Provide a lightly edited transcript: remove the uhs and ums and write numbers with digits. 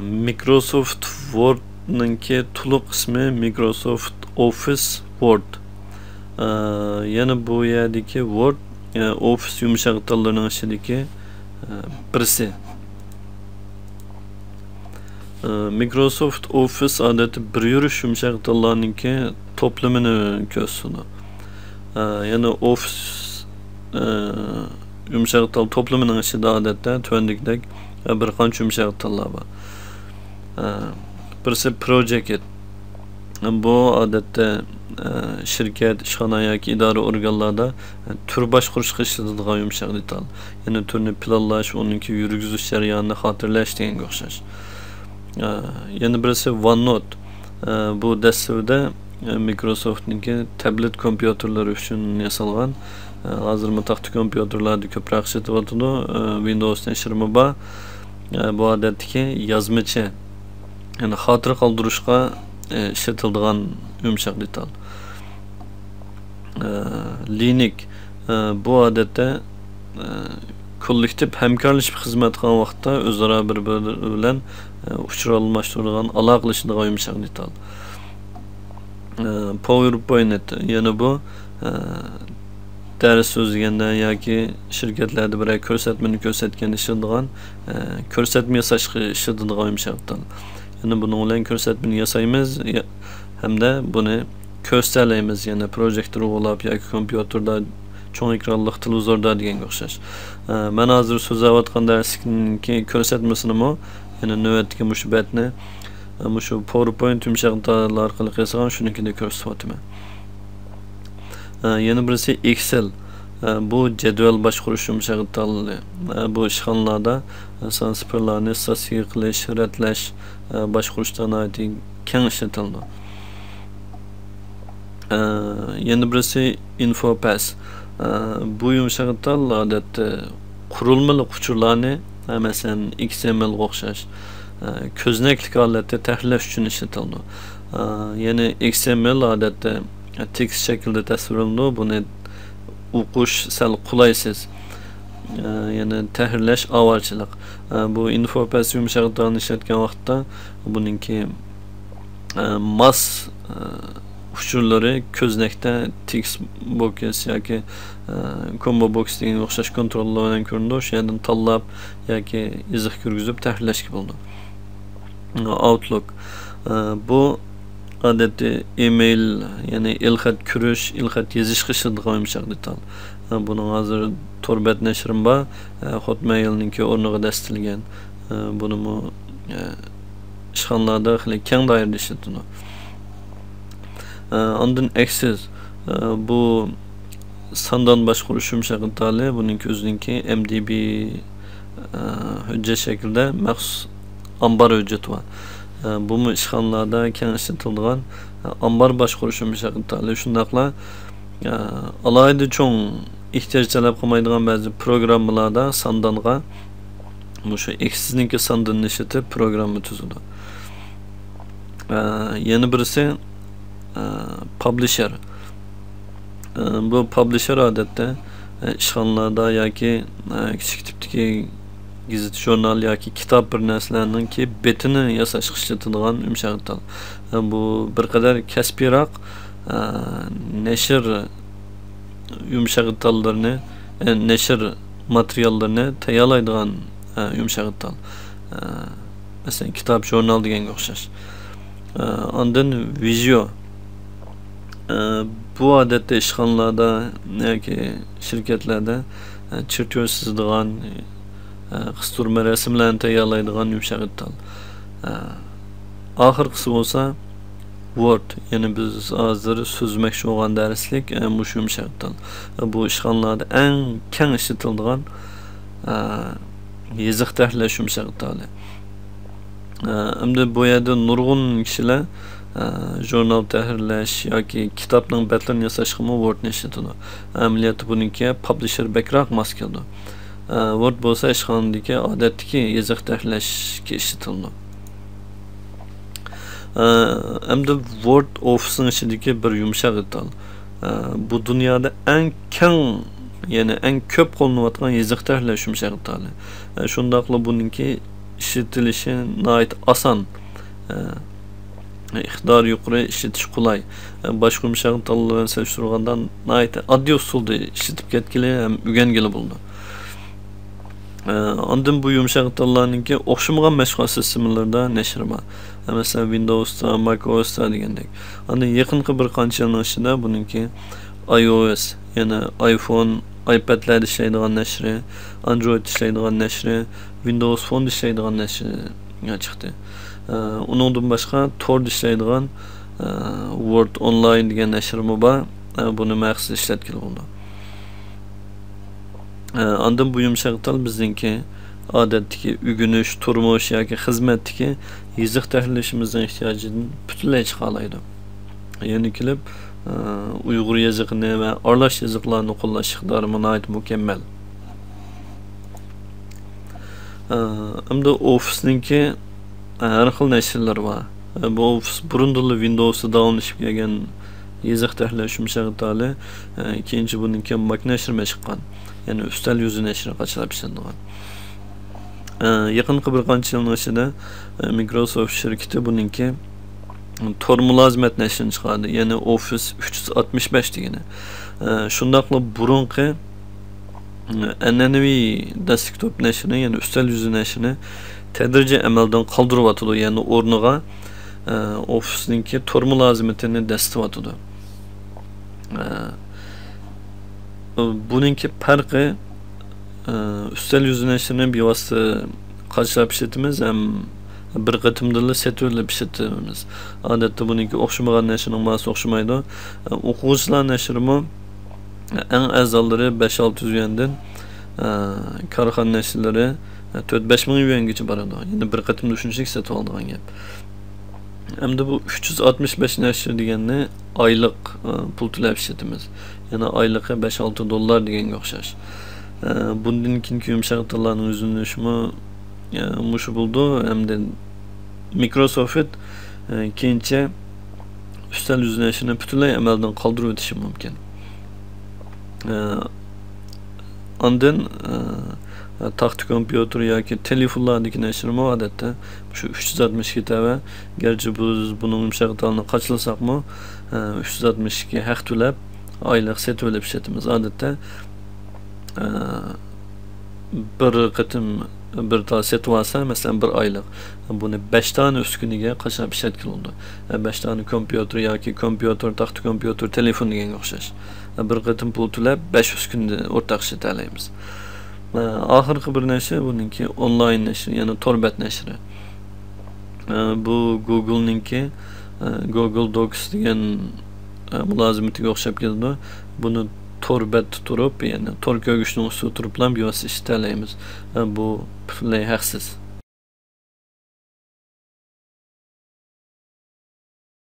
Microsoft Word'ninki to'liq ismi Microsoft Office Word. Yana bu yerdagi Word Office yumshoq tillarining ichidagi birisi. Microsoft Office odatda bir yurish yumshoq tillarninki to'plamini ko'rsatadi. Yana Office yumshoq til to'plamining ichida odatda tuandikdek bir qancha yumshoq tillar bor. Birisi Project. Bu odatda shirkat, ishxona yoki idora organlarida tur boshqarishga ishlatiladigan yumshoq til. Ya'ni turni planlash, uninki yurgizish jarayonini xotirlash deganga o'xshash. Yana birisi OneNote. Bu dasturda Microsoft'ninki tablet kompyuterlari uchun yasalgan. Hozir mutaxti kompyuterlarda ko'proq ishlatilayotidi. Windows nashirmi bor. Bu odatdagi yozmachi, ya'ni xotira qoldirishga ishlatiladigan yumshoq detal. Linux bu odatda kollektiv hamkorlashib xizmat qilgan vaqtda o'zaro bir-biri bilan uchra almashtiradigan, aloqalashadigan yumshoq detal. PowerPoint yana bu ders so'zlaganda yoki shirkatlarda bir ko'rsatmani ko'rsatganda ishlaydigan ko'rsatma yasashga ishlaydigan yumshoq detal. Yani bunu bilan ko'rsatmani yasaymiz hamda buni ko'rsalaymiz, yana projektor ulab yoki kompyuterda cho'ng ekranli televizorda deganga o'xshash. Men hozir so'zlayotgan darslikning ko'rsatmasini yana navbatdagi musbatni shu PowerPoint yumshoq tillar orqali qilsam shunikida ko'rsatyapman. Yana birisi Excel. Bu jadval boshqarish yumshoq tili. Bu ishxonalarda son sifatlarni statistika qilish, ratlash, boshqarishdan keng ishlatiladi. Yana birisi InfoPass. Bu yumshoq til odatda qurilmali uchurlarni, masalan XML ga o'xshash ko'znaklik holatda tahrirlash uchun ishlatiladi. Yana XML odatda tekst shaklda tasvirlanadi. Buni o'qish sal qulaysiz. Yani tahrirlash avvalchilik. Bu InfoPass yumshoq tilni ishlatgan vaqtda buningki mas uchurlari ko'znakda text box yoki combo box degan o'xshash kontrollar bilan ko'rinadi. O'sha yerdan tanlab yoki izoh kirgizib tahrirlashga bo'ladi. Outlook. Bu odatda email, ya'ni ilxat kirish, ilxat yozishga ishlaydigan yumshoq detal. Buning hozir torbat nashrim bor, Hotmail'ninki o'rniga dastilgan. Buni ishxonalarda keng doirada ishlatiladi. Ondan Access. Bu sondan boshqarish yumshoq detali. Buning o'zininki MDB hujjat shaklida maxsus ambar hujjati bor. Bu ishxonalarda keng ishlatiladigan ambar boshqarish yumshoq detali. Shundaqla alayda cho'ng ehtiyoj talab qilmaydigan ba'zi programmalarda sondanga shu Access'ninki sondan ishlatib programma tuzadi. Yana birisi Publisher. Bu Publisher odatda ishxonalarda yoki kichik tipdagi gazet, jurnal yoki kitob bir narsalarninki betini yasashga ishlatiladigan yumshoq til. Bu bir qadar kasbiyroq nashr yumshoq tillarni, nashr materiallarini tayyorlaydigan yumshoq til. Masalan, kitob, jurnal deganga o'xshash. Ondan Visio. Bu odatda ishxonalarda yoki shirkatlarda chirtyoq chizadigan, qisturma rasmlarni tayyorlaydigan yumshoq til. Oxirgisi bo'lsa Word. Ya'ni biz hozir so'zmoqchi bo'lgan darslik shu yumshoq til. Bu ishxonalarda eng keng ishlatiladigan yoziq tahrirlash yumshoq tili. Endi bu yerda nurg'un kishilar jurnal tahrirlash yoki kitobning betlarini yasashga Wordni ishlatadi. Amaliyotda buningki Publisher bakroq mos keladi. Word bo'lsa ishxonadagi odatdagi yoziq tahrirlashga ishlatiladi. Endi Word Office'ning ichidagi bir yumshoq detal. Bu dunyoda eng keng, ya'ni eng ko'p qo'llanayotgan yoziq tahrirlash yumshoq detali. Shundaqla buningki işletilishi nihoyat oson, iqtidori yuqori, ishlatish qulay. Boshqa yumshoq tillar bilan solishtirganda nihoyat oddiy usulda ishlatib ketgili ham o'rgangili bo'ldi. Ondan bu yumshoq tillarningki o'xshamagan mashg'ulot sistemalarida nashr bor. Masalan, Windows'da, macOS'da degandek. Ondan yaqinqi bir qancha yilning ichida buningki iOS, yana iPhone, iPad'larda ishlaydigan nashri, Android ishlaydigan nashri, Windows Phone ishlaydigan nashri chiqdi. Uningdan boshqa Tor ishlaydigan Word Online degan nashrimi bor. Buni maxsus ishlatgan bo'ldi. Ondan bu yumshoq til bizningki odatdagi o'rganish, turmush yoki xizmatdagi yoziq tahlilishimizning ehtiyojidan butunlay chiqa oladi. Ya'ni kelib Uyg'ur yoziqini va aralash yoziqlarni qo'llash iqtidori nihoyat mukammal. Endi Office'ningki har xil nashrlar bor. Bu Office burundan Windows'da davomlashib kelgan yoziq tahlilish yumshoq tili, keyinchi buningki Mac nashri chiqqan. Yani üstel yüzü neşri kaçılap işlendiğen. Yakın bir qancha yılın içinde Microsoft şirketi bununki Tor mülazimet neşrini çıkardı. Yani Office 365 degeni. Şundaqla burunqi an'anaviy desktop neşrini, yani üstel yüzü neşrini tedrici amaldan qaldırıp atıdı. Yani o'rniga Office'ninki Tor mülazimetini destiv atıdı. Buningki farqi üstel yüzü nashrini bevosita qarshilab ishlatamiz ham bir qatimda setorlab ishlatamiz. Odatda buningki o'xshamagan nashrning ma'nosi o'xshamaydi. O'quvchilar nashrimi eng azallari 5-600 yuandan korxona nashrlari 4-5 ming yuangacha boradi. Ya'ni bir qatimda shunchalik sotib oladigan gap. Hamda bu 365 nashr deganni oylik pul to'lab ishlatamiz. Yani aylıqı 5-6 dollar deganga o'xshash. Bundan keyingi yumshoq tillarning o'zlanishimi mushu bo'ldi. Hamda Microsoft keyincha üstel yüzleşini butunlay amaldan qoldirib o'tishi mumkin. Ondan taxt kompyuter yoki telefonlardagi nashrimi odatda shu 362 tava. Gerçi biz buning yumshoq tilini qachlasaqmi 362 haq to'lab aylık set öyle bir şeyimiz adette bir qıtım bir tane set varsa mesela bir aylık bunu 5 tane üstüne kaçar bir şey oldu. 5 tane kompüter yoki kompüter, taxt kompüter, telefon degan o'xshash. Bir qıtım pul to'lab 5 üstünde o'rtaq ishlat olamiz. Oxirgi bir nashr buningki online nashr, ya'ni Torbet nashri. Bu Google'ninki Google Docs degan mulazimatiga o'xshab keldi. Buni Torbet turib, ya'ni Tor ko'gishning ustida turib bilan bevosita ishlamaymiz. Bu butunlay haqsiz.